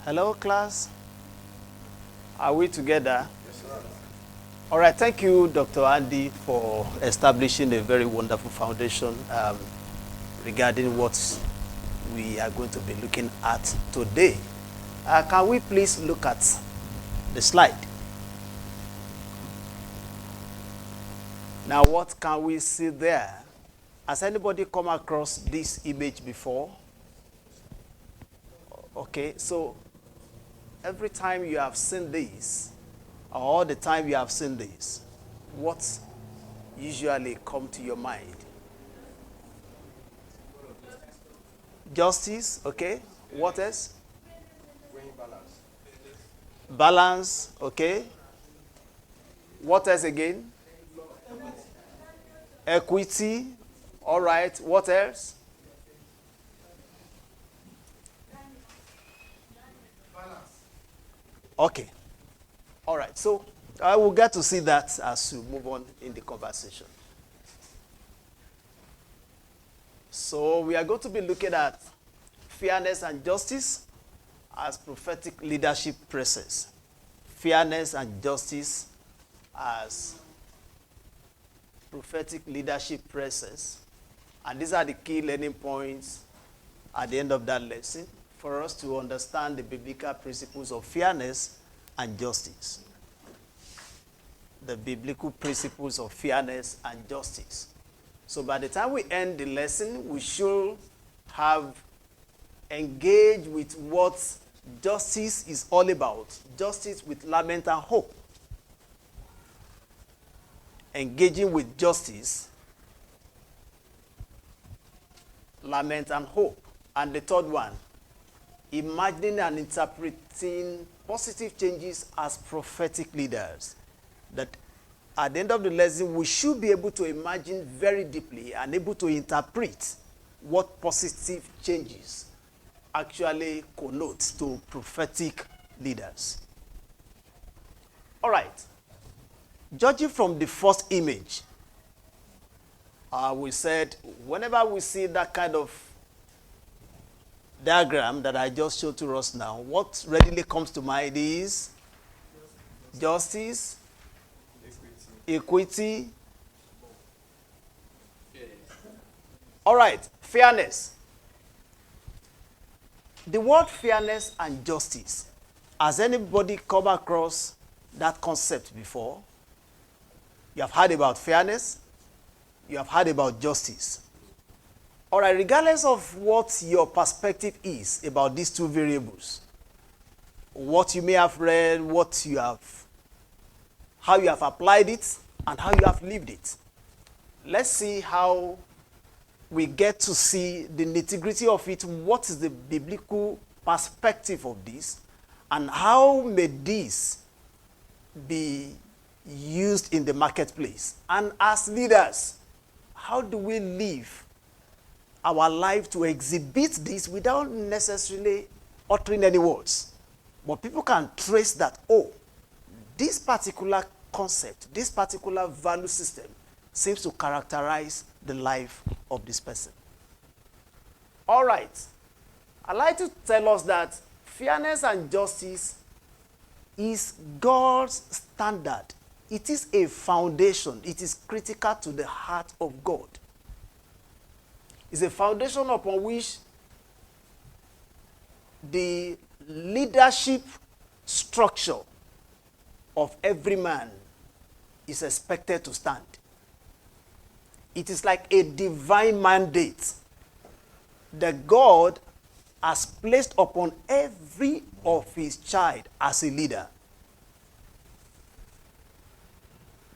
Hello, class. Are we together? Yes, sir. All right. Thank you, Dr. Andy, for establishing a very wonderful foundation regarding what we are going to be looking at today. Can we please look at the slide? Now, what can we see there? Has anybody come across this image before? Okay, so every time you have seen this, or all the time you have seen this, what usually come to your mind? Justice, okay. What else? Balance. Balance, okay. What else again? Equity, all right. What else? Okay. All right. So I will get to see that as we move on in the conversation. So we are going to be looking at fairness and justice as prophetic leadership process. Fairness and justice as prophetic leadership process. And these are the key learning points at the end of that lesson for us to understand the biblical principles of fairness and justice. The biblical principles of fairness and justice. So by the time we end the lesson, we should have engaged with what justice is all about. Justice with lament and hope. Engaging with justice, lament and hope. And the third one, imagining and interpreting positive changes as prophetic leaders. That at the end of the lesson, we should be able to imagine very deeply and able to interpret what positive changes actually connotes to prophetic leaders. All right. Judging from the first image, we said whenever we see that kind of diagram that I just showed to us now, what readily comes to mind is justice, equity. All right, fairness. The word fairness and justice, has anybody come across that concept before? You have heard about fairness, you have heard about justice. All right, regardless of what your perspective is about these two variables, what you may have read, how you have applied it, and how you have lived it. Let's see how we get to see the nitty-gritty of it, what is the biblical perspective of this, and how may this be used in the marketplace. And as leaders, how do we live our life to exhibit this without necessarily uttering any words? But people can trace that, oh, this particular concept, this particular value system seems to characterize the life of this person. All right. I'd like to tell us that fairness and justice is God's standard. It is a foundation. It is critical to the heart of God. It's a foundation upon which the leadership structure of every man is expected to stand. It is like a divine mandate that God has placed upon every of his child as a leader.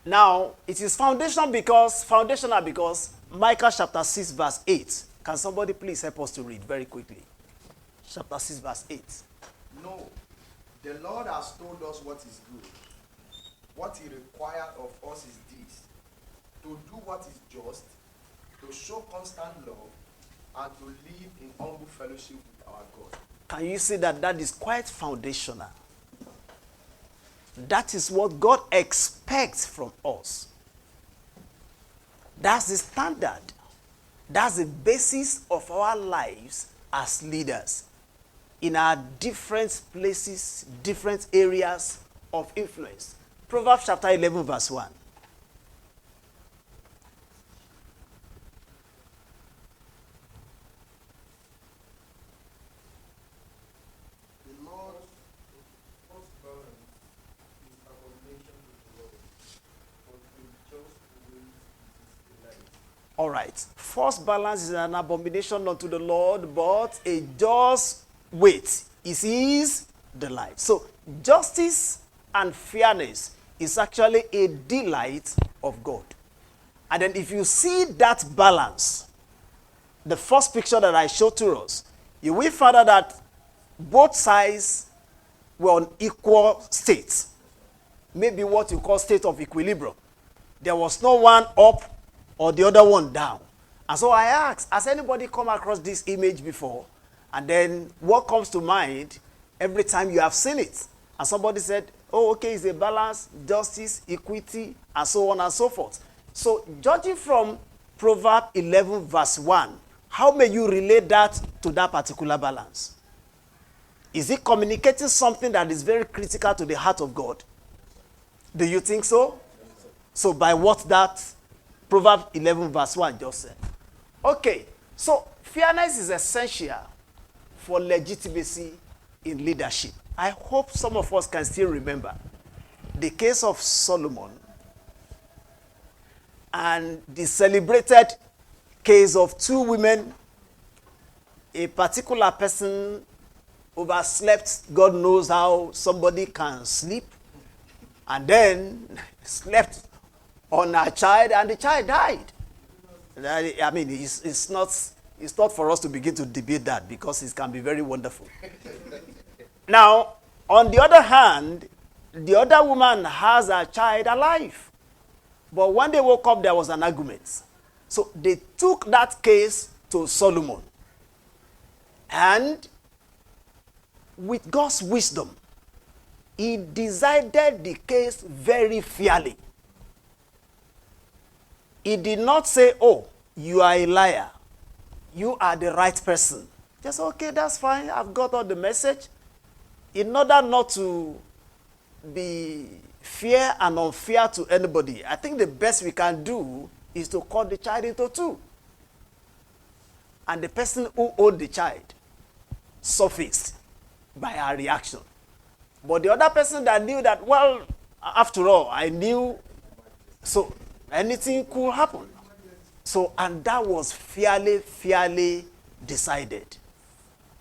Now, it is foundational because Micah chapter 6 verse 8. Can somebody please help us to read very quickly? Chapter 6 verse 8. No, the Lord has told us what is good. What he requires of us is this: to do what is just, to show constant love, and to live in humble fellowship with our God. Can you see that is quite foundational? That is what God expects from us. That's the standard. That's the basis of our lives as leaders. in our different places, different areas of influence. Proverbs chapter 11 verse 1. The Lord's first balance is abomination to the Lord, but in just ways it is delight. All right. False balance is an abomination unto the Lord, but a just weight is his delight. So justice and fairness is actually a delight of God. And then if you see that balance, the first picture that I showed to us, you will find out that both sides were on equal states. Maybe what you call state of equilibrium. There was no one up or the other one down. And so I asked, has anybody come across this image before? And then what comes to mind every time you have seen it? And somebody said, oh, okay, it's a balance, justice, equity, and so on and so forth. So judging from Proverbs 11 verse 1, how may you relate that to that particular balance? Is it communicating something that is very critical to the heart of God? Do you think so? So by what that Proverbs 11 verse 1 just said. Okay, so fairness is essential for legitimacy in leadership. I hope some of us can still remember the case of Solomon and the celebrated case of two women. A particular person overslept. God knows how somebody can sleep. And then slept on her child, and the child died. I mean, it's not for us to begin to debate that, because it can be very wonderful. Now, on the other hand, the other woman has her child alive. But when they woke up, there was an argument. So they took that case to Solomon. And with God's wisdom, he decided the case very fairly. He did not say, oh, you are a liar. You are the right person. Just, okay, that's fine. I've got all the message. In order not to be fair and unfair to anybody, I think the best we can do is to cut the child into two. And the person who owned the child sufficed by her reaction. But the other person that knew that, well, after all, I knew, so anything could happen. So, and that was fairly decided.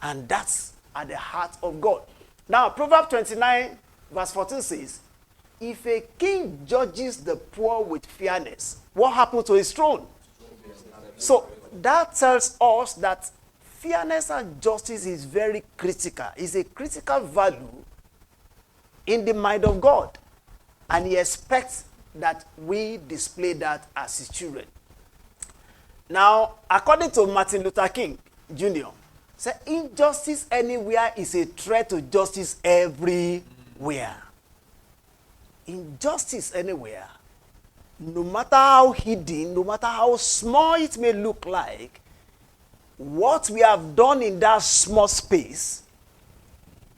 And that's at the heart of God. Now, Proverbs 29, verse 14 says, if a king judges the poor with fairness, what happened to his throne? So, that tells us that fairness and justice is very critical. It's a critical value in the mind of God. And he expects that we display that as his children. Now, according to Martin Luther King Jr., said injustice anywhere is a threat to justice everywhere. Injustice anywhere, no matter how hidden, no matter how small it may look like, what we have done in that small space,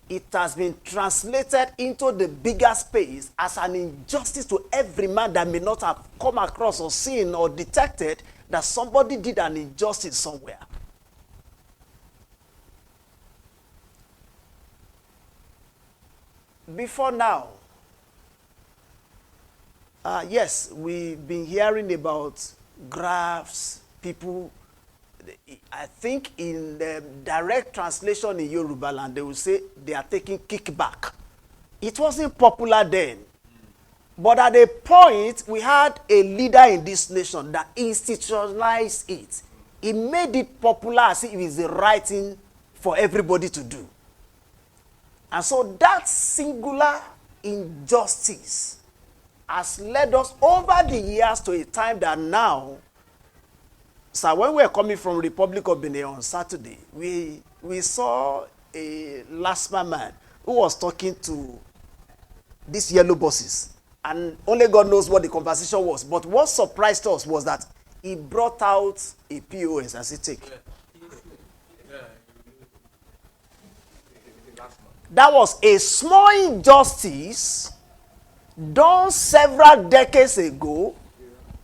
it has been translated into the bigger space as an injustice to every man that may not have come across or seen or detected that somebody did an injustice somewhere. Before now, yes, we've been hearing about graphs, people. I think in the direct translation in Yoruba land, they will say they are taking kickback. It wasn't popular then. But at a point, we had a leader in this nation that institutionalized it. He made it popular as if it's the right thing for everybody to do. And so that singular injustice has led us over the years to a time that now, so when we were coming from Republic of Benin on Saturday, we saw a Lasma man who was talking to these yellow buses. And only God knows what the conversation was. But what surprised us was that he brought out a POS and said, take. That was a small injustice done several decades ago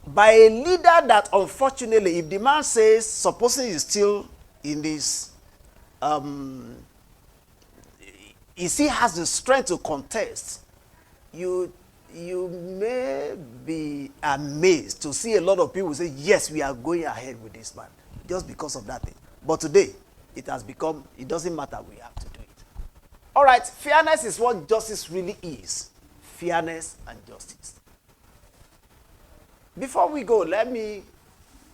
by a leader that, unfortunately, if the man says, supposing he's still in this, he still has the strength to contest, you may be amazed to see a lot of people say, yes, we are going ahead with this man, just because of that thing. But today, it has become, it doesn't matter, we have to do it. All right, fairness is what justice really is. Fairness and justice. Before we go, let me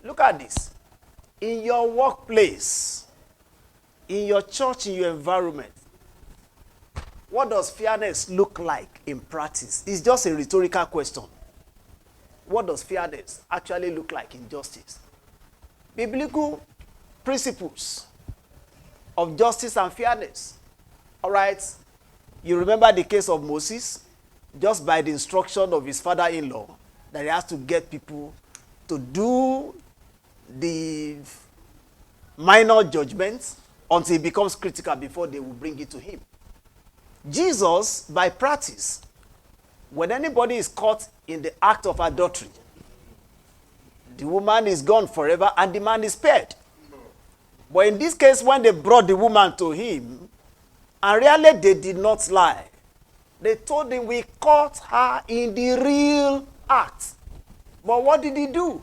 look at this. In your workplace, in your church, in your environment, what does fairness look like in practice? It's just a rhetorical question. What does fairness actually look like in justice? Biblical principles of justice and fairness. All right, you remember the case of Moses, just by the instruction of his father-in-law, that he has to get people to do the minor judgments until it becomes critical before they will bring it to him. Jesus, by practice, when anybody is caught in the act of adultery, the woman is gone forever and the man is spared. But in this case, when they brought the woman to him, and really they did not lie, they told him, we caught her in the real act. But what did he do?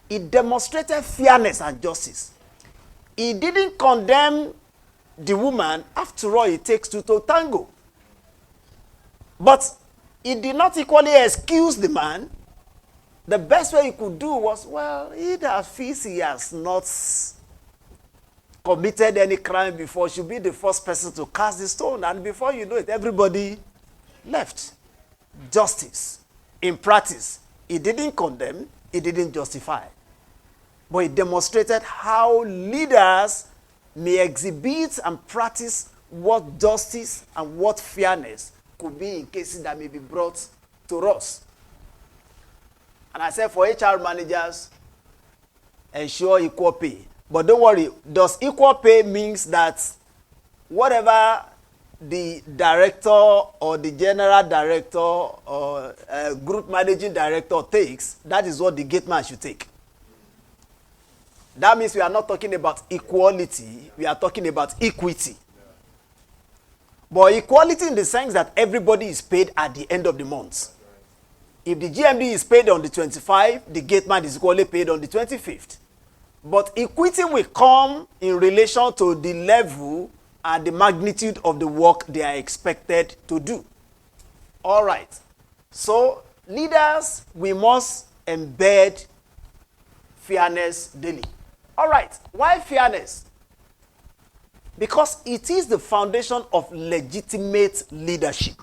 He demonstrated fairness and justice. He didn't condemn the woman. After all, it takes two to tango. But he did not equally excuse the man. The best way he could do was, well, he that feels he has not committed any crime before should be the first person to cast the stone. And before you know it, everybody left. Justice. In practice, he didn't condemn, he didn't justify. But he demonstrated how leaders may exhibit and practice what justice and what fairness could be in cases that may be brought to us. And I said, for HR managers, ensure equal pay. But don't worry, does equal pay means that whatever the director or the general director or group managing director takes, that is what the gate man should take? That means we are not talking about equality, we are talking about equity. But equality in the sense that everybody is paid at the end of the month. If the GMD is paid on the 25th, the gate man is equally paid on the 25th. But equity will come in relation to the level and the magnitude of the work they are expected to do. All right. So, leaders, we must embed fairness daily. All right. Why fairness? Because it is the foundation of legitimate leadership.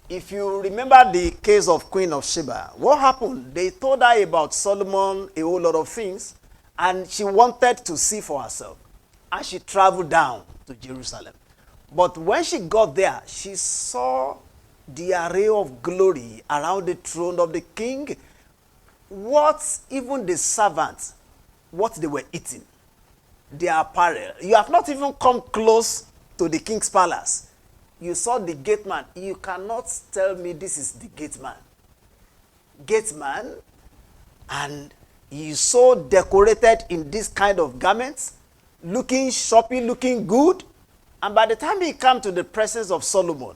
If you remember the case of Queen of Sheba, what happened? They told her about Solomon, a whole lot of things, and she wanted to see for herself. And she traveled down to Jerusalem. But when she got there, she saw the array of glory around the throne of the king. What even the servants, what they were eating, their apparel. You have not even come close to the king's palace. You saw the gate man. You cannot tell me this is the gate man. Gate man, and he so decorated in this kind of garments, looking shopping, looking good. And by the time he came to the presence of Solomon,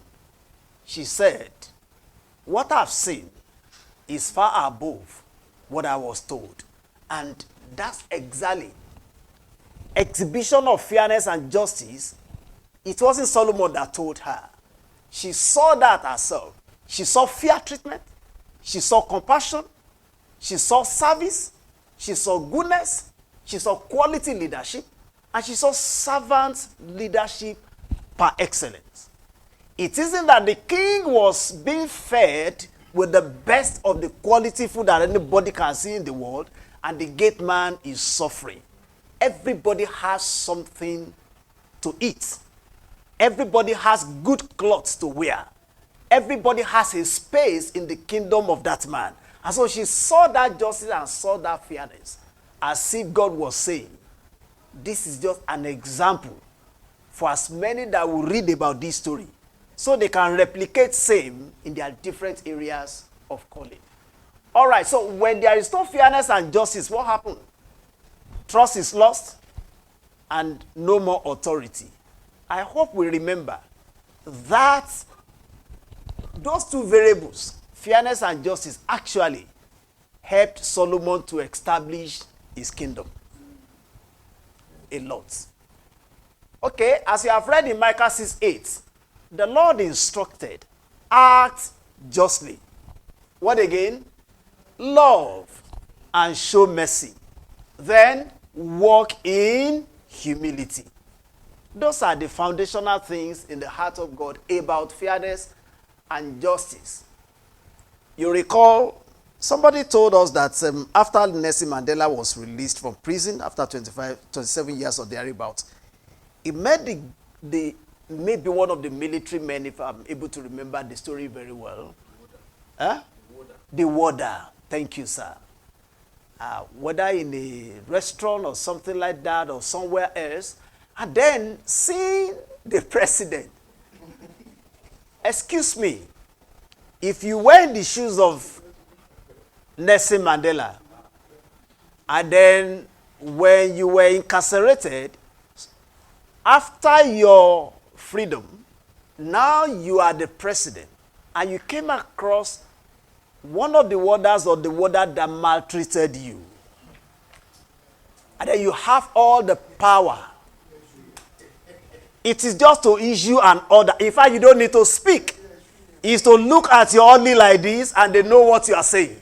she said, what I've seen is far above what I was told. And that's exactly exhibition of fairness and justice. It wasn't Solomon that told her. She saw that herself. She saw fair treatment. She saw compassion. She saw service. She saw goodness. She saw quality leadership. And she saw servant leadership par excellence. It isn't that the king was being fed with the best of the quality food that anybody can see in the world, and the gate man is suffering. Everybody has something to eat. Everybody has good clothes to wear. Everybody has a space in the kingdom of that man. And so she saw that justice and saw that fairness, as if God was saying, this is just an example for as many that will read about this story, so they can replicate same in their different areas of calling. All right, so when there is no fairness and justice, what happened? Trust is lost and no more authority. I hope we remember that those two variables, fairness and justice, actually helped Solomon to establish his kingdom. A lot. Okay, as you have read in Micah 6:8, the Lord instructed, act justly. What again? Love and show mercy. Then walk in humility. Those are the foundational things in the heart of God about fairness and justice. You recall, somebody told us that after Nelson Mandela was released from prison after 27 years or thereabout, he met maybe one of the military men, if I'm able to remember the story very well. The warder. Thank you, sir. Whether in a restaurant or something like that or somewhere else, and then seeing the president. Excuse me, if you were in the shoes of Nelson Mandela, and then when you were incarcerated, after your freedom, now you are the president, and you came across one of the warders or the warder that maltreated you, and then you have all the power. It is just to issue an order. In fact, you don't need to speak. It's to look at your only like this and they know what you are saying.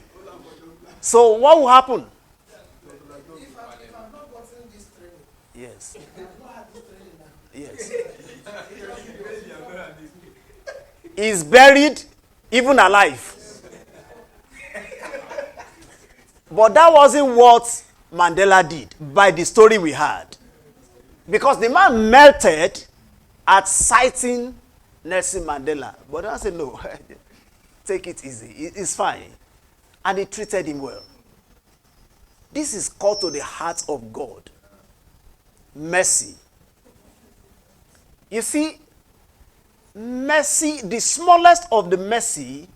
So what will happen? If I'm not gotten this training, Yes. I've not had this training now. Yes. He's buried, even alive. But that wasn't what Mandela did by the story we had. Because the man melted at citing Nelson Mandela. But I said, no, take it easy. It's fine. And he treated him well. This is called to the heart of God. Mercy. You see, mercy, the smallest of the mercy,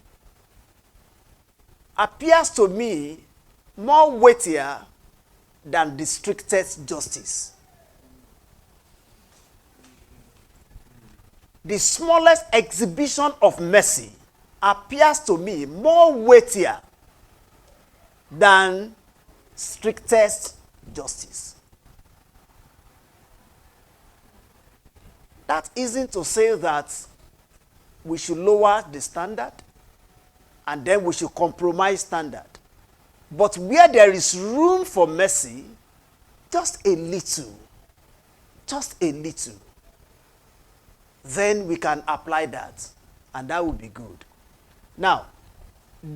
appears to me more weightier than the strictest justice. The smallest exhibition of mercy appears to me more weightier than strictest justice. That isn't to say that we should lower the standard and then we should compromise standard. But where there is room for mercy, just a little, then we can apply that, and that will be good. Now,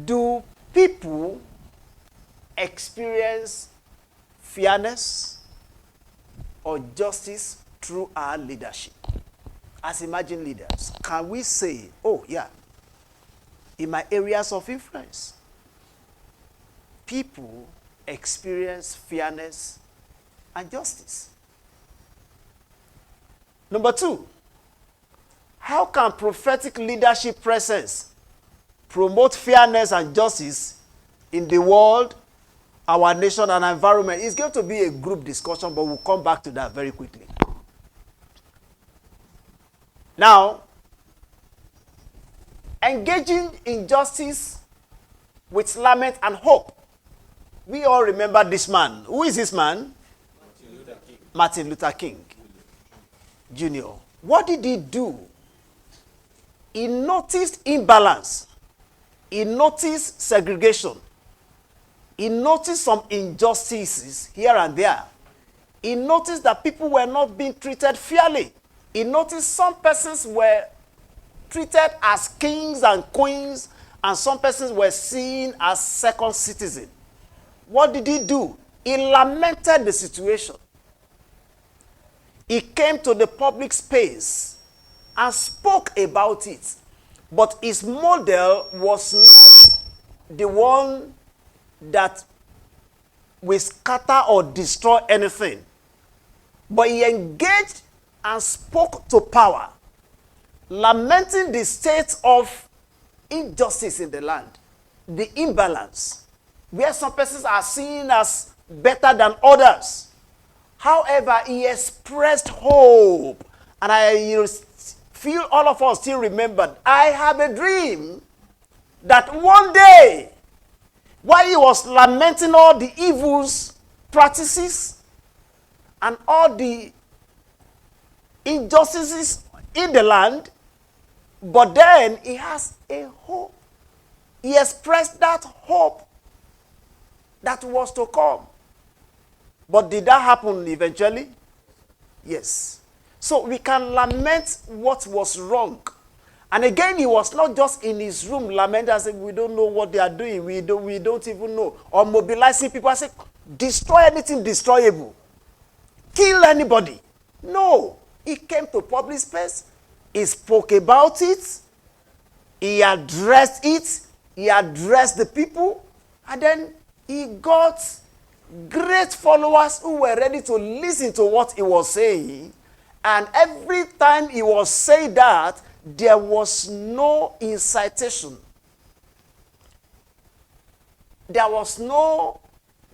do people experience fairness or justice through our leadership? As emerging leaders, can we say, oh yeah, in my areas of influence, people experience fairness and justice? Number two, how can prophetic leadership presence promote fairness and justice in the world, our nation, and environment? It's going to be a group discussion, but we'll come back to that very quickly. Now, engaging in justice with lament and hope. We all remember this man. Who is this man? Martin Luther King Jr. What did he do? He noticed imbalance. He noticed segregation. He noticed some injustices here and there. He noticed that people were not being treated fairly. He noticed some persons were treated as kings and queens, and some persons were seen as second citizens. What did he do? He lamented the situation. He came to the public space and spoke about it. But his model was not the one that will scatter or destroy anything. But he engaged and spoke to power, lamenting the state of injustice in the land, the imbalance, where some persons are seen as better than others. However, he expressed hope. And I feel all of us still remembered. I have a dream that one day, while he was lamenting all the evils, practices, and all the injustices in the land, but then he has a hope. He expressed that hope that was to come. But did that happen eventually? Yes. So we can lament what was wrong. And again, he was not just in his room lamenting, saying, we don't know what they are doing. We don't even know. Or mobilizing people. I say, destroy anything destroyable. Kill anybody. No. He came to public space. He spoke about it. He addressed it. He addressed the people. And then he got great followers who were ready to listen to what he was saying. And every time he was saying that, there was no incitation. There was no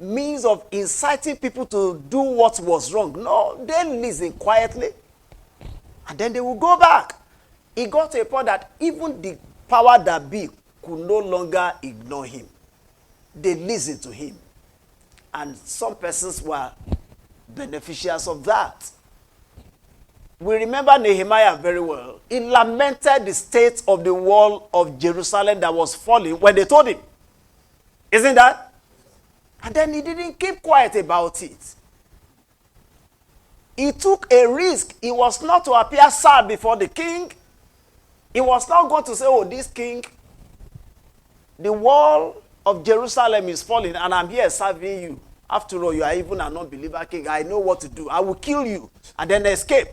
means of inciting people to do what was wrong. No, they listened quietly. And then they will go back. It got to a point that even the power that be could no longer ignore him. They listened to him. And some persons were beneficiaries of that. We remember Nehemiah very well. He lamented the state of the wall of Jerusalem that was falling when they told him. Isn't that? And then he didn't keep quiet about it. He took a risk. He was not to appear sad before the king. He was not going to say, oh, this king, the wall of Jerusalem is falling and I'm here serving you. After all, you are even an unbeliever king. I know what to do. I will kill you and then escape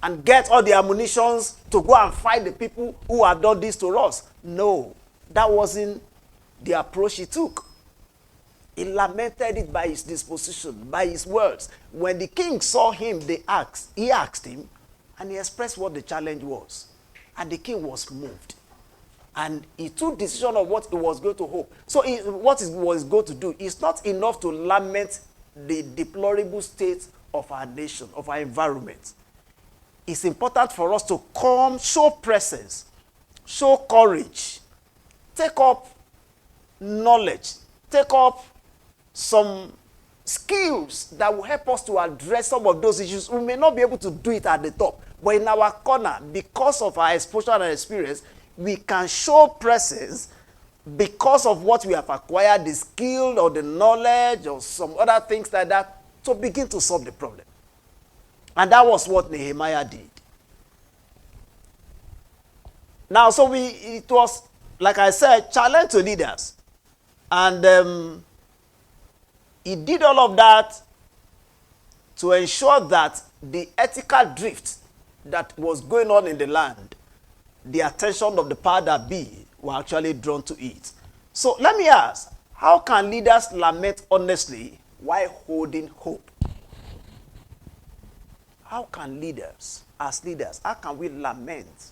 and get all the ammunitions to go and fight the people who have done this to us. No, that wasn't the approach he took. He lamented it by his disposition, by his words. When the king saw him, he asked him, and he expressed what the challenge was. And the king was moved. And he took decision of what he was going to hope. So what he was going to do is not enough to lament the deplorable state of our nation, of our environment. It's important for us to come, show presence, show courage, take up knowledge, take up some skills that will help us to address some of those issues. We may not be able to do it at the top, but in our corner, because of our exposure and experience, we can show presence because of what we have acquired, the skill or the knowledge or some other things like that, to begin to solve the problem. And that was what Nehemiah did. Now, so it was, like I said, challenge to leaders. And he did all of that to ensure that the ethical drift that was going on in the land, the attention of the power that be, were actually drawn to it. So let me ask, how can leaders lament honestly while holding hope? How can leaders, as leaders, how can we lament?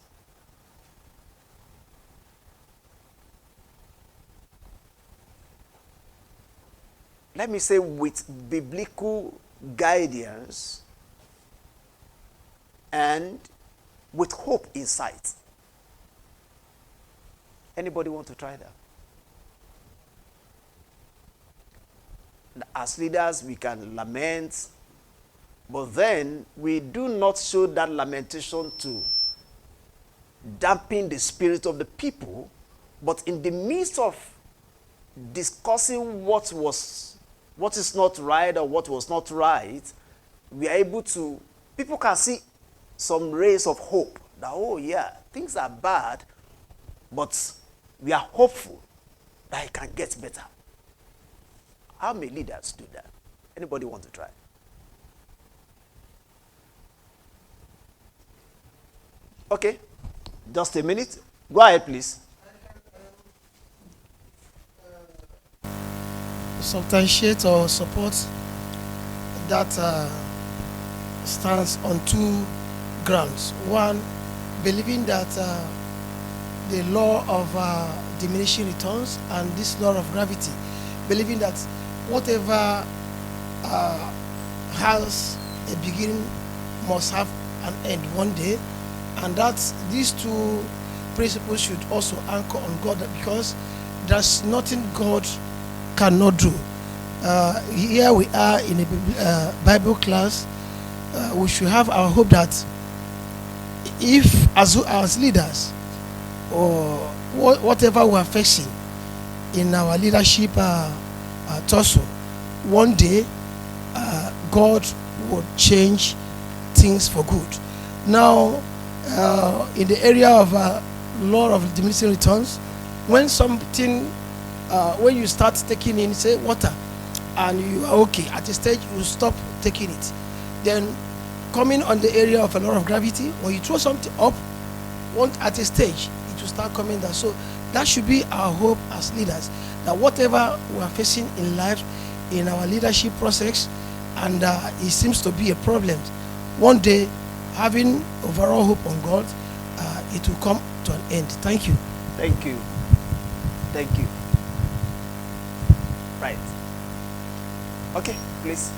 Let me say with biblical guidance and with hope in sight. Anybody want to try that? As leaders, we can lament, but then we do not show that lamentation to dampen the spirit of the people, but in the midst of discussing what is not right or what was not right, we are able to, people can see some rays of hope that, oh yeah, things are bad, but we are hopeful that it can get better. How many leaders do that? Anybody want to try? Okay, just a minute. Go ahead, please. Substantiate or support that stands on two grounds. One, believing that the law of diminishing returns and this law of gravity, believing that whatever has a beginning must have an end one day, and that these two principles should also anchor on God, because there's nothing God cannot do. Here we are in a Bible class. We should have our hope that if as leaders, or whatever we are facing in our leadership tussle, one day God will change things for good. Now, in the area of law of diminishing returns, when something, when you start taking in, say, water, and you are okay, at a stage you stop taking it. Then coming on the area of a law of gravity, when you throw something up, at a stage it will start coming down. So that should be our hope as leaders, that whatever we are facing in life, in our leadership process, and it seems to be a problem, one day, having overall hope on God, it will come to an end. Thank you. Thank you. Thank you. Right. Okay, please.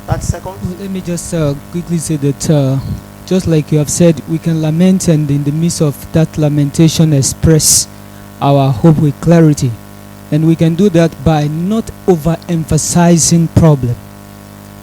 30 seconds. Let me just quickly say that just like you have said, we can lament, and in the midst of that lamentation express our hope with clarity. And we can do that by not overemphasizing problem.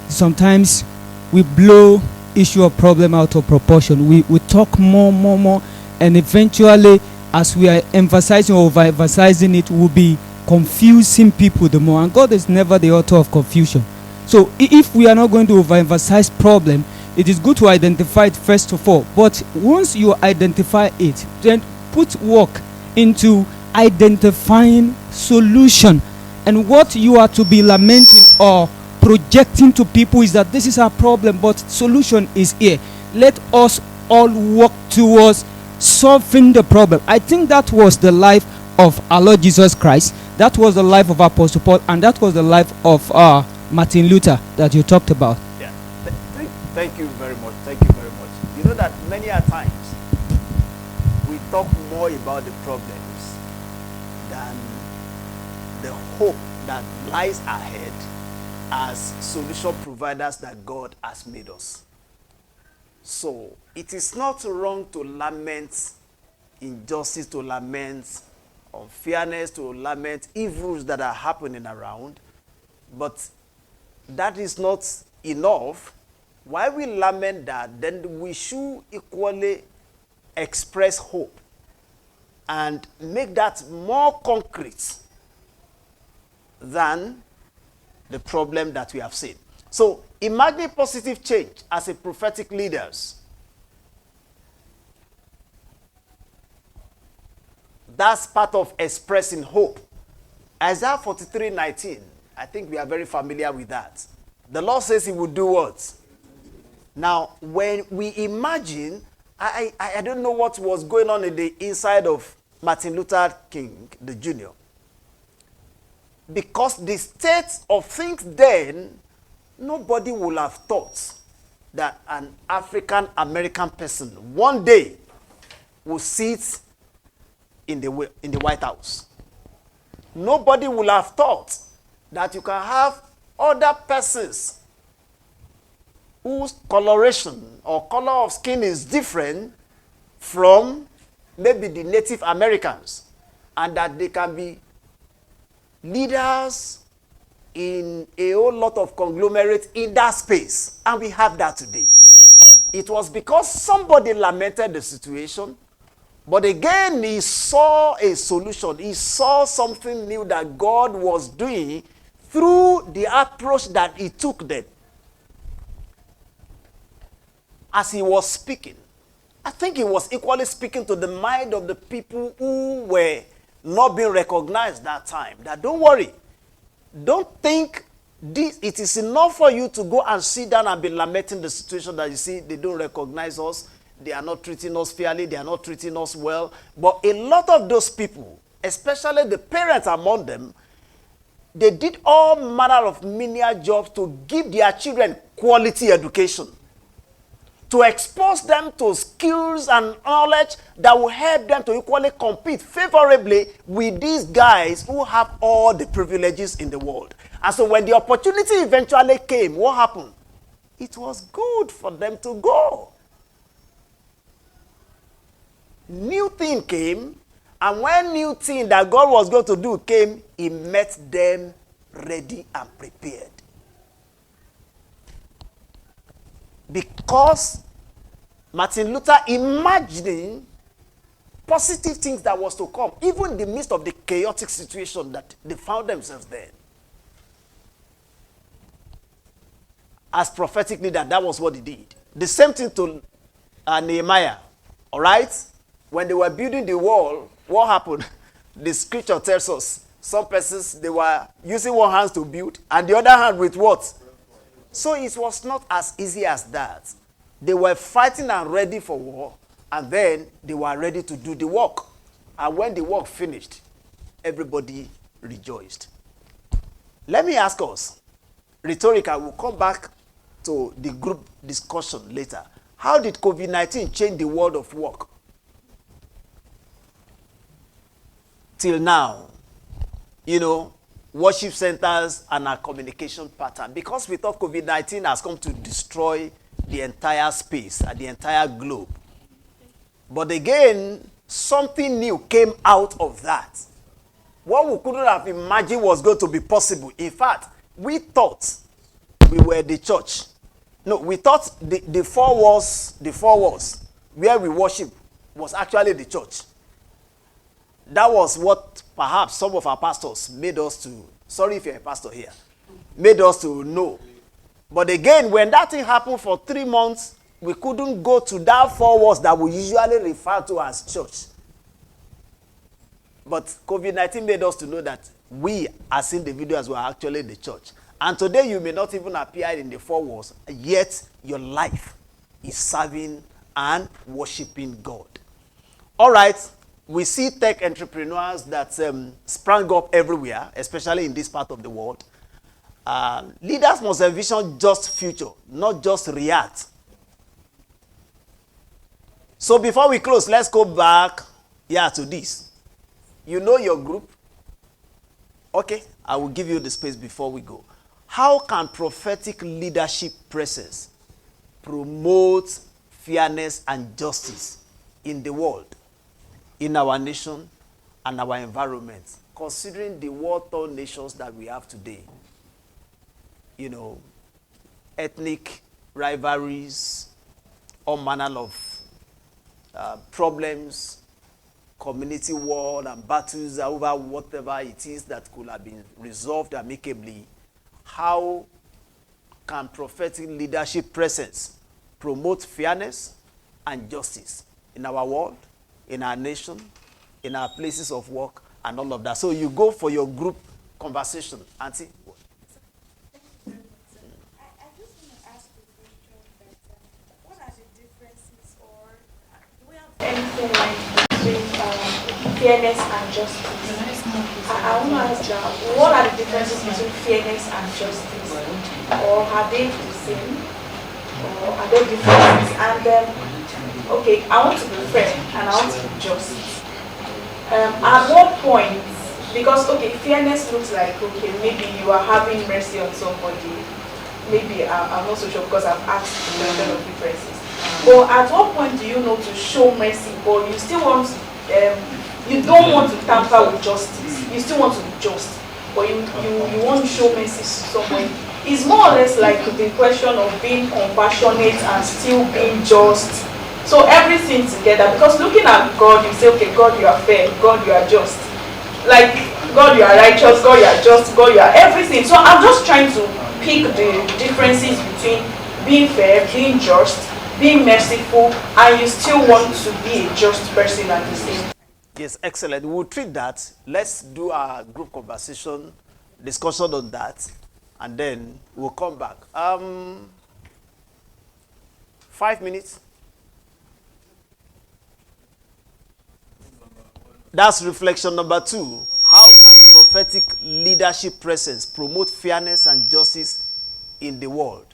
Sometimes we blow issue of problem out of proportion. We talk more, and eventually, as we are emphasizing or overemphasizing it, we'll be confusing people the more. And God is never the author of confusion. So if we are not going to overemphasize problem, it is good to identify it first of all. But once you identify it, then put work into identifying solution. And what you are to be lamenting or projecting to people is that this is our problem, but solution is here. Let us all work towards solving the problem. I think that was the life of our Lord Jesus Christ. That was the life of Apostle Paul, and that was the life of Martin Luther that you talked about. Yeah. Thank you very much. Thank you very much. You know that many a times we talk more about the problems than the hope that lies ahead as solution providers that God has made us. So it is not wrong to lament injustice, to lament unfairness, to lament evils that are happening around, but that is not enough. While we lament that, then we should equally express hope and make that more concrete than the problem that we have seen. So imagine positive change as a prophetic leaders. That's part of expressing hope. Isaiah 43:19, I think we are very familiar with that. The Lord says he will do what? Now, when we imagine, I don't know what was going on in the inside of Martin Luther King, the Jr. Because the state of things then, nobody would have thought that an African American person one day will sit in the White House. Nobody would have thought that you can have other persons whose coloration or color of skin is different from maybe the Native Americans, and that they can be leaders in a whole lot of conglomerates in that space. And we have that today. It was because somebody lamented the situation, but again he saw a solution. He saw something new that God was doing through the approach that he took then. As he was speaking, I think he was equally speaking to the mind of the people who were not being recognized that time. That don't worry. Don't think it is enough for you to go and sit down and be lamenting the situation that you see. They don't recognize us. They are not treating us fairly. They are not treating us well. But a lot of those people, especially the parents among them, they did all manner of menial jobs to give their children quality education. to expose them to skills and knowledge that will help them to equally compete favorably with these guys who have all the privileges in the world. And so when the opportunity eventually came, what happened? It was good for them to go. New thing came, and when new thing that God was going to do came, he met them ready and prepared. Because Martin Luther imagining positive things that was to come, even in the midst of the chaotic situation that they found themselves there. As prophetic leader, that was what he did. The same thing to Nehemiah, all right? When they were building the wall, what happened? The scripture tells us, some persons, they were using one hand to build, and the other hand with what? So it was not as easy as that. They were fighting and ready for war, and then they were ready to do the work. And when the work finished, everybody rejoiced. Let me ask us, rhetorical, we'll come back to the group discussion later. How did COVID-19 change the world of work? Till now, you know, worship centers and our communication pattern. Because we thought COVID-19 has come to destroy the entire space and the entire globe. But again, something new came out of that. What we couldn't have imagined was going to be possible. In fact, we thought we were the church. No, we thought the four walls where we worship was actually the church. That was what perhaps some of our pastors made us to, sorry if you're a pastor here, made us to know. But again, when that thing happened for 3 months, we couldn't go to that four walls that we usually refer to as church. But COVID-19 made us to know that we as individuals were actually the church. And today you may not even appear in the four walls, yet your life is serving and worshiping God. All right, we see tech entrepreneurs that sprang up everywhere, especially in this part of the world. Leaders must envision just future, not just react. So before we close, let's go back to this. You know your group? Okay, I will give you the space before we go. How can prophetic leadership presence promote fairness and justice in the world, in our nation, and our environment, considering the war-torn nations that we have today? You know, ethnic rivalries, all manner of problems, community war and battles over whatever it is that could have been resolved amicably. How can prophetic leadership presence promote fairness and justice in our world, in our nation, in our places of work, and all of that? So you go for your group conversation. Auntie? I just want to ask the question that what are the differences, or do we have anything like between fairness and justice? I want to ask that, what are the differences between fairness and justice? Or are they the same? Or are there differences? And okay, I want to be fair and I want to be just. At what point, because okay, fairness looks like, okay, maybe you are having mercy on somebody. Maybe I'm not so sure because I've asked a lot of differences. But at what point do you know to show mercy, but you still want to, you don't want to tamper with justice? You still want to be just, but you want to show mercy to somebody. It's more or less like the question of being compassionate and still being just. So everything together, because looking at God, you say, okay, God, you are fair, God, you are just. Like, God, you are righteous, God, you are just, God, you are everything. So I'm just trying to pick the differences between being fair, being just, being merciful, and you still want to be a just person at the same time. Yes, excellent. We'll treat that. Let's do our group conversation, discussion on that, and then we'll come back. 5 minutes. That's reflection number 2. How can prophetic leadership presence promote fairness and justice in the world?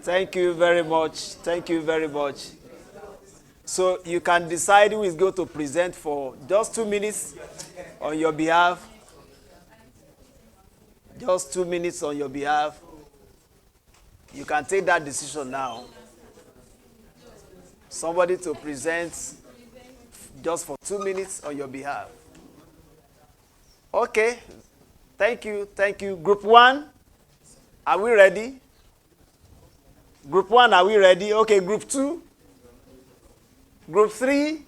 Thank you very much. Thank you very much. So you can decide who is going to present for just 2 minutes on your behalf. Just 2 minutes on your behalf. You can take that decision now. Somebody to present just for 2 minutes on your behalf. Okay. Thank you. Thank you. Group 1, are we ready? Group 1, are we ready? Okay, group 2. Group 3.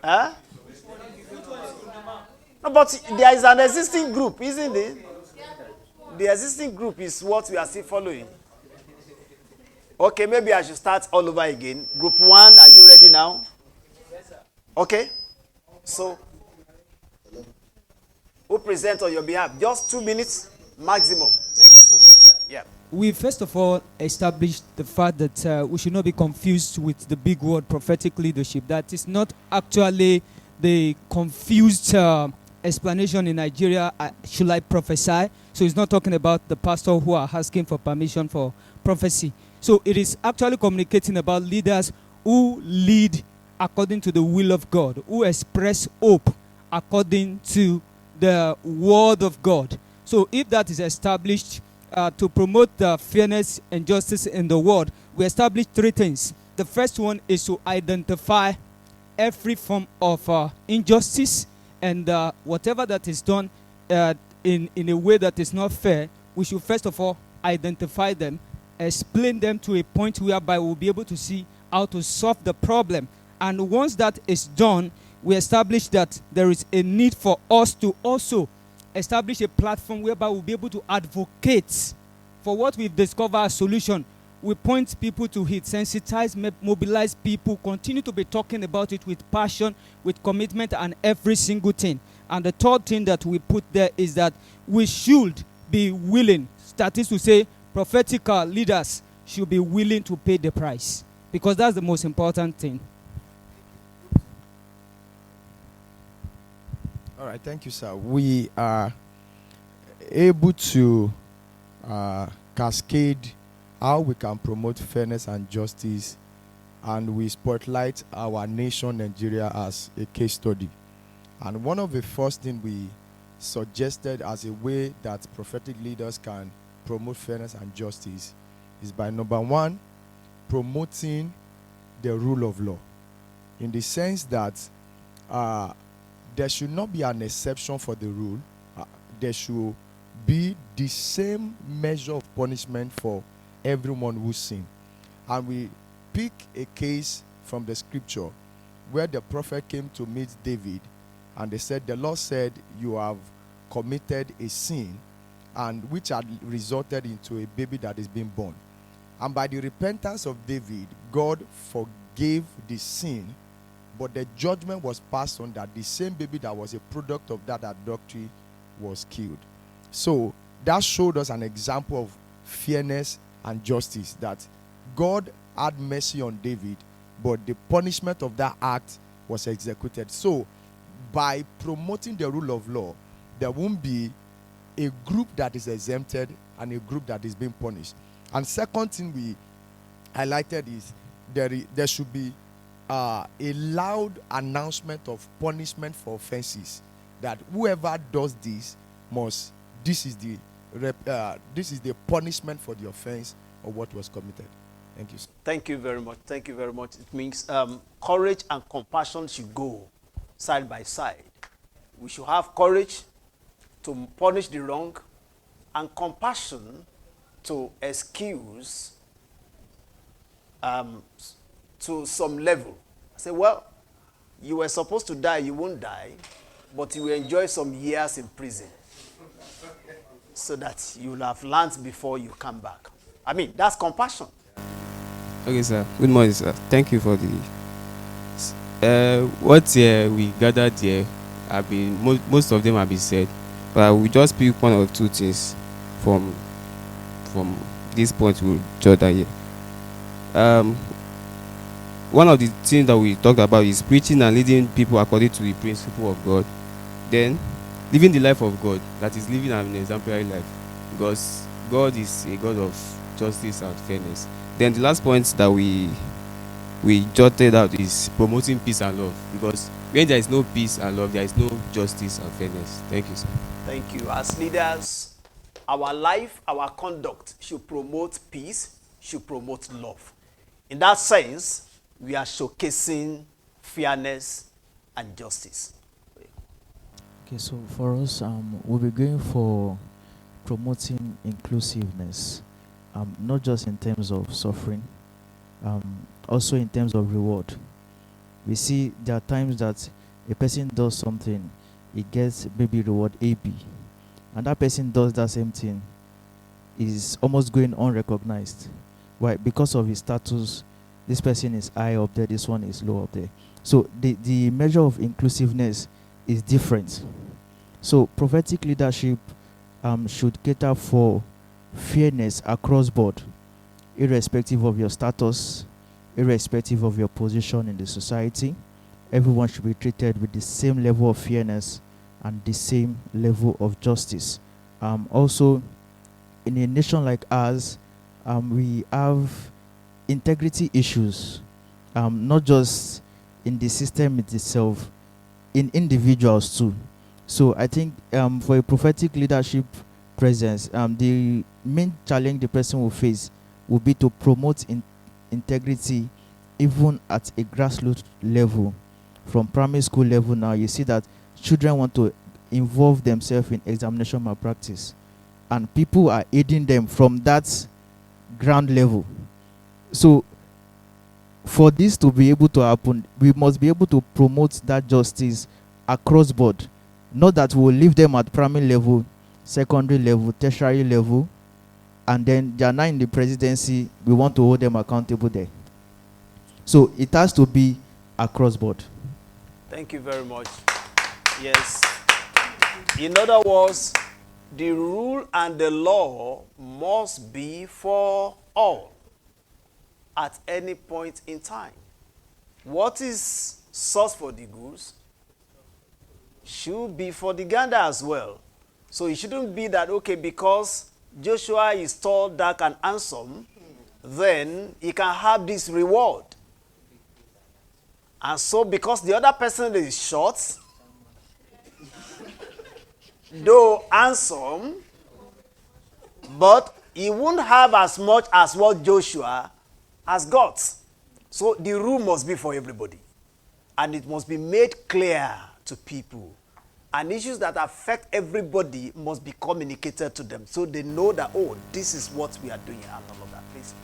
Huh? No, but there is an existing group, isn't it? The existing group is what we are still following. Okay, maybe I should start all over again. Group 1, are you ready now? Yes, sir. Okay. So, who present on your behalf? Just 2 minutes maximum. Thank you so much, sir. Yeah. We first of all established the fact that we should not be confused with the big word prophetic leadership. That is not actually the confused explanation in Nigeria. Should I prophesy? So it's not talking about the pastor who are asking for permission for prophecy. So it is actually communicating about leaders who lead according to the will of God, who express hope according to the word of God. So if that is established to promote the fairness and justice in the world, we establish 3 things. The first one is to identify every form of injustice, and whatever that is done in a way that is not fair, we should first of all identify them, explain them to a point whereby we'll be able to see how to solve the problem. And once that is done, we establish that there is a need for us to also establish a platform whereby we'll be able to advocate for what we've discovered as solution. We point people to it, sensitize, mobilize people, continue to be talking about it with passion, with commitment, and every single thing. And the third thing that we put there is that we should be willing, that is to say, prophetic leaders should be willing to pay the price, because that's the most important thing. All right, thank you, sir. We are able to cascade how we can promote fairness and justice, and we spotlight our nation, Nigeria, as a case study. And one of the first things we suggested as a way that prophetic leaders can promote fairness and justice is by, number 1, promoting the rule of law, in the sense that there should not be an exception for the rule. There should be the same measure of punishment for everyone who sin. And we pick a case from the scripture where the prophet came to meet David, and they said, the Lord said, you have committed a sin, and which had resulted into a baby that is being born. And by the repentance of David, God forgave the sin, but the judgment was passed on that the same baby that was a product of that adultery was killed. So that showed us an example of fairness and justice, that God had mercy on David, but the punishment of that act was executed. So by promoting the rule of law, there won't be a group that is exempted and a group that is being punished. And second thing we highlighted is there should be a loud announcement of punishment for offenses, that whoever does this must, this is the punishment for the offense or what was committed. Thank you, sir. Thank you very much. Thank you very much. It means courage and compassion should go side by side. We should have courage to punish the wrong and compassion to excuse to some level. I say, well, you were supposed to die, you won't die, but you will enjoy some years in prison so that you will have learned before you come back. I mean, that's compassion. Okay, sir. Good morning, sir. Thank you for the what we gathered here. Most of them have been said, but I will just pick 1 or 2 things from this point we Jordan here. One of the things that we talked about is preaching and leading people according to the principle of God. Then living the life of God, that is living an exemplary life, because God is a God of justice and fairness. Then the last point that we jotted out is promoting peace and love, because when there is no peace and love, there is no justice and fairness. Thank you, sir. Thank you. As leaders, our life, our conduct should promote peace, should promote love. In that sense, we are showcasing fairness and justice. Okay, so for us, we'll be going for promoting inclusiveness, not just in terms of suffering, also in terms of reward. We see there are times that a person does something, it gets maybe reward AB, and that person does that same thing, is almost going unrecognized. Why? Because of his status, this person is high up there, this one is low up there. So the measure of inclusiveness is different. So prophetic leadership should cater for fairness across board, irrespective of your status, irrespective of your position in the society. Everyone should be treated with the same level of fairness and the same level of justice. Also, in a nation like ours, we have integrity issues, not just in the system itself, in individuals too. So I think for a prophetic leadership presence, the main challenge the person will face will be to promote integrity even at a grassroots level. From primary school level now, you see that children want to involve themselves in examination malpractice, and people are aiding them from that ground level. So for this to be able to happen, we must be able to promote that justice across board. Not that we'll leave them at primary level, secondary level, tertiary level, and then they are now in the presidency, we want to hold them accountable there. So it has to be across board. Thank you very much. Yes. In other words, the rule and the law must be for all at any point in time. What is sauce for the goose should be for the gander as well. So it shouldn't be that, okay, because Joshua is tall, dark, and handsome, then he can have this reward. And so because the other person is short, though handsome, but he won't have as much as what Joshua has got. So the rule must be for everybody. And it must be made clear to people. And issues that affect everybody must be communicated to them so they know that, oh, this is what we are doing and all of that. Please.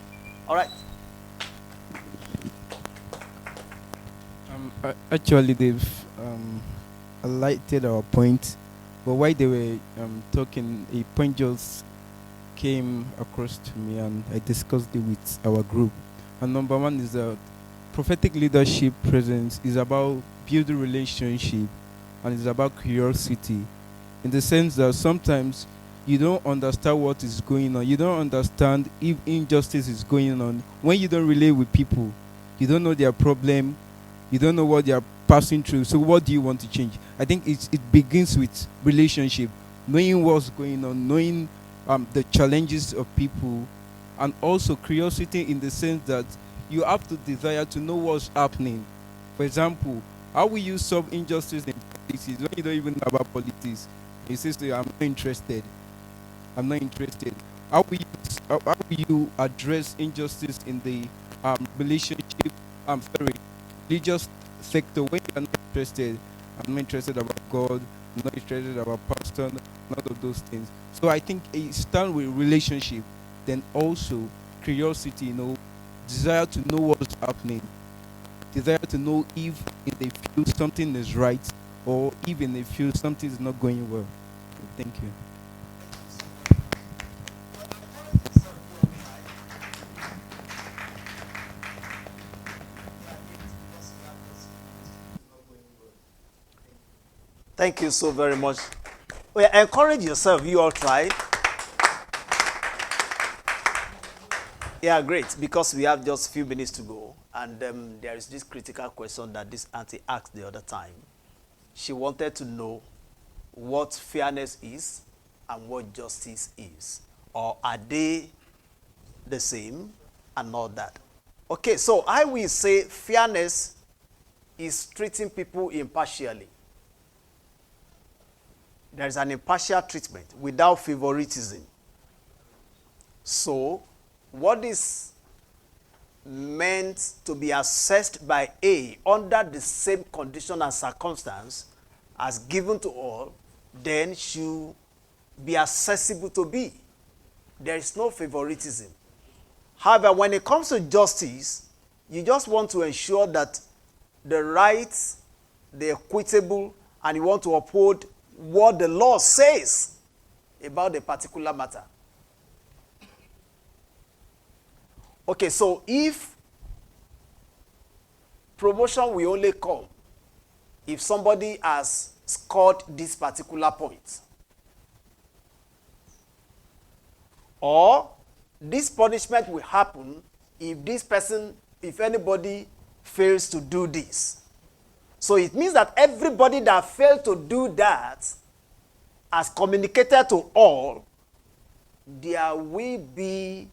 All right. Actually, they've highlighted our point, but while they were talking, a point just came across to me, and I discussed it with our group. And number one is that prophetic leadership presence is about building relationship, and it's about curiosity, in the sense that sometimes you don't understand what is going on. You don't understand if injustice is going on. When you don't relate with people, you don't know their problem, you don't know what they are passing through. So what do you want to change? I think it begins with relationship, knowing what's going on, knowing the challenges of people, and also curiosity in the sense that you have to desire to know what's happening. For example, how will you solve injustice in politics when you don't even know about politics? He says to you, I'm not interested. I'm not interested. How will you address injustice in the relationship, religious sector when you're not interested? I'm not interested about God, I'm not interested about pastor, none of those things. So I think it starts with relationship, then also curiosity, desire to know what's happening, desire to know if they feel something is right or even they feel something is not going well. Thank you. Thank you so very much. Well, encourage yourself. You all try. Yeah, great. Because we have just a few minutes to go. And there is this critical question that this auntie asked the other time. She wanted to know what fairness is and what justice is? Or are they the same and all that? Okay, so I will say fairness is treating people impartially. There is an impartial treatment without favoritism. So, what is meant to be assessed by A under the same condition and circumstance as given to all, then should be accessible to B. There is no favoritism. However, when it comes to justice, you just want to ensure that the rights, the equitable, and you want to uphold what the law says about a particular matter. Okay, so if promotion will only come if somebody has scored this particular point, or this punishment will happen if anybody fails to do this. So it means that everybody that failed to do that has communicated to all, there will be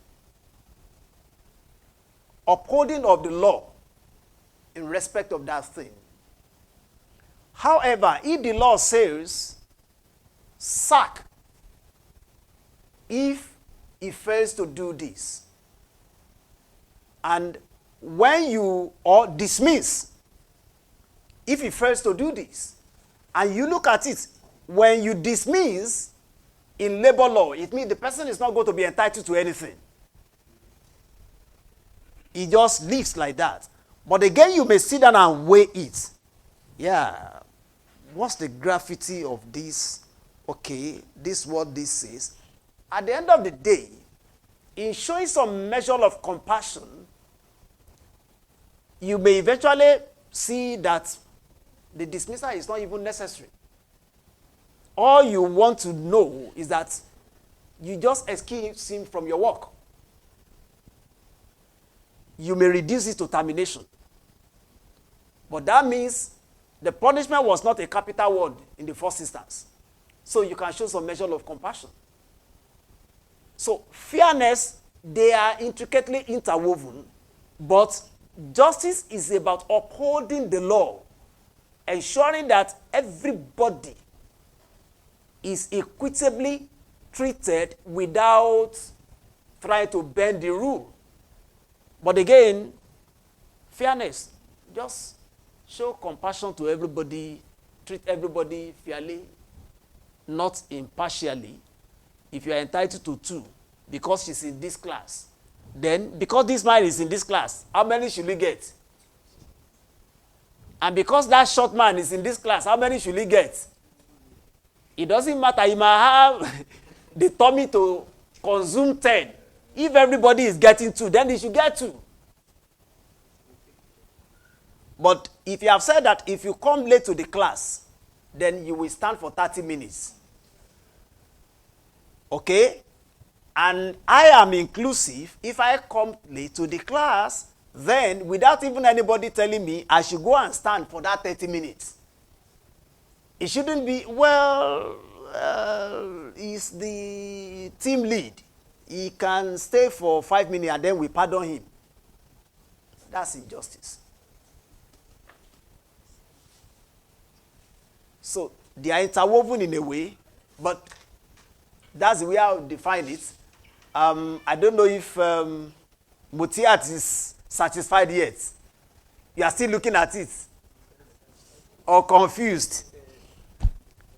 upholding of the law in respect of that thing. However, if the law says sack if he fails to do this, and when you, or dismiss if he fails to do this, and you look at it, when you dismiss in labor law, it means the person is not going to be entitled to anything. He just lives like that. But again, you may sit down and weigh it. Yeah, what's the gravity of this? Okay, this is what this says. At the end of the day, in showing some measure of compassion, you may eventually see that the dismissal is not even necessary. All you want to know is that you just excuse him from your work. You may reduce it to termination. But that means the punishment was not a capital one in the first instance. So you can show some measure of compassion. So fairness, they are intricately interwoven, but justice is about upholding the law, ensuring that everybody is equitably treated without trying to bend the rule. But again, fairness, just show compassion to everybody, treat everybody fairly, not impartially. If you are entitled to 2, because she's in this class, then because this man is in this class, how many should he get? And because that short man is in this class, how many should he get? It doesn't matter. He might have the tummy to consume 10. If everybody is getting 2, then he should get 2. But if you have said that if you come late to the class, then you will stand for 30 minutes. Okay? And I am inclusive. If I come late to the class, then without even anybody telling me, I should go and stand for that 30 minutes. It shouldn't be, he's the team lead. He can stay for 5 minutes and then we pardon him. That's injustice. So they are interwoven in a way, but that's the way I would define it. I don't know if Mutiat is satisfied yet. You are still looking at it or confused.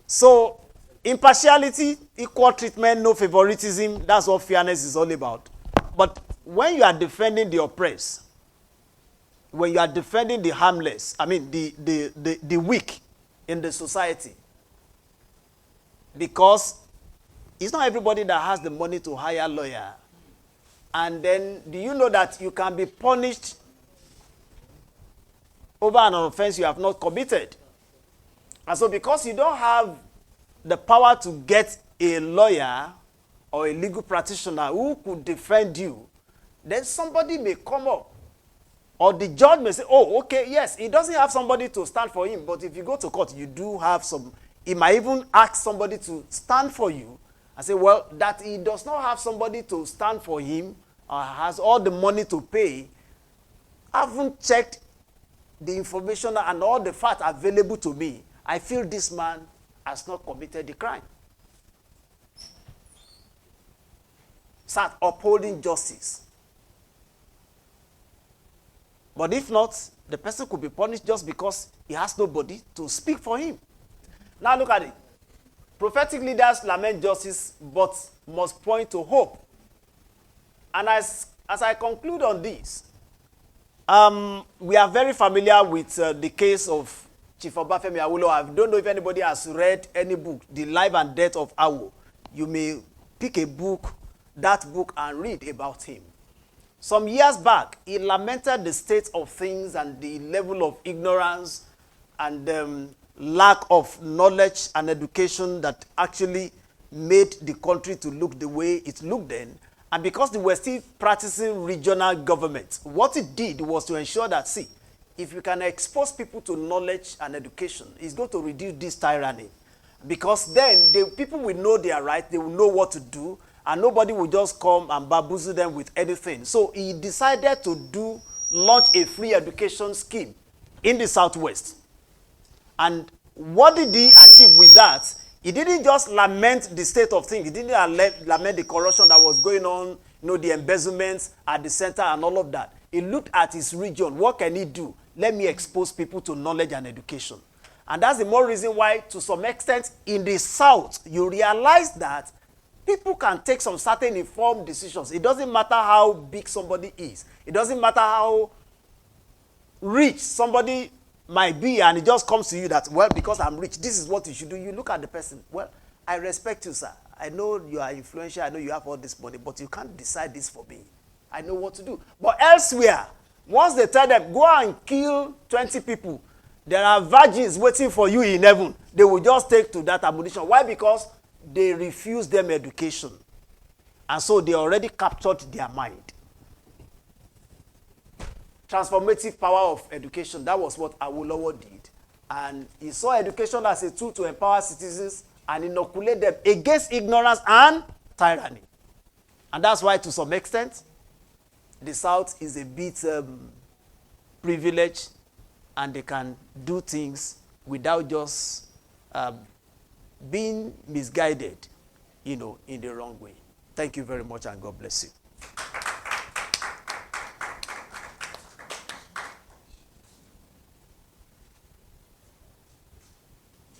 So impartiality, equal treatment, no favoritism, that's what fairness is all about. But when you are defending the oppressed, when you are defending the harmless, I mean the weak in the society, because it's not everybody that has the money to hire a lawyer. And then, do you know that you can be punished over an offense you have not committed? And so because you don't have the power to get a lawyer or a legal practitioner who could defend you, then somebody may come up. Or the judge may say, oh, okay, yes, he doesn't have somebody to stand for him, but if you go to court, you do have some He might even ask somebody to stand for you and say, well, that he does not have somebody to stand for him or has all the money to pay. I haven't checked the information and all the facts available to me. I feel this man has not committed the crime. Start upholding justice. But if not, the person could be punished just because he has nobody to speak for him. Now look at it. Prophetic leaders lament justice but must point to hope. And as I conclude on this, we are very familiar with the case of Chief Obafemi Awolowo. I don't know if anybody has read any book, The Life and Death of Awo. You may pick a book, that book, and read about him. Some years back, he lamented the state of things and the level of ignorance and lack of knowledge and education that actually made the country to look the way it looked then. And because they were still practicing regional government, what it did was to ensure that, see, if you can expose people to knowledge and education, it's going to reduce this tyranny. Because then the people will know their right, they will know what to do, and nobody will just come and bamboozle them with anything. So he decided to launch a free education scheme in the Southwest. And what did he achieve with that? He didn't just lament the state of things. He didn't lament the corruption that was going on, the embezzlements at the center and all of that. He looked at his region. What can he do? Let me expose people to knowledge and education. And that's the more reason why, to some extent, in the South, you realize that people can take some certain informed decisions. It doesn't matter how big somebody is. It doesn't matter how rich somebody might be, and it just comes to you that, well, because I'm rich, this is what you should do. You look at the person. Well, I respect you, sir. I know you are influential. I know you have all this money, but you can't decide this for me. I know what to do. But elsewhere, once they tell them, go and kill 20 people, there are virgins waiting for you in heaven. They will just take to that admonition. Why? Because they refuse them education. And so they already captured their mind. Transformative power of education. That was what Awolowo did. And he saw education as a tool to empower citizens and inoculate them against ignorance and tyranny. And that's why, to some extent, the South is a bit privileged, and they can do things without just being misguided, in the wrong way. Thank you very much, and God bless you.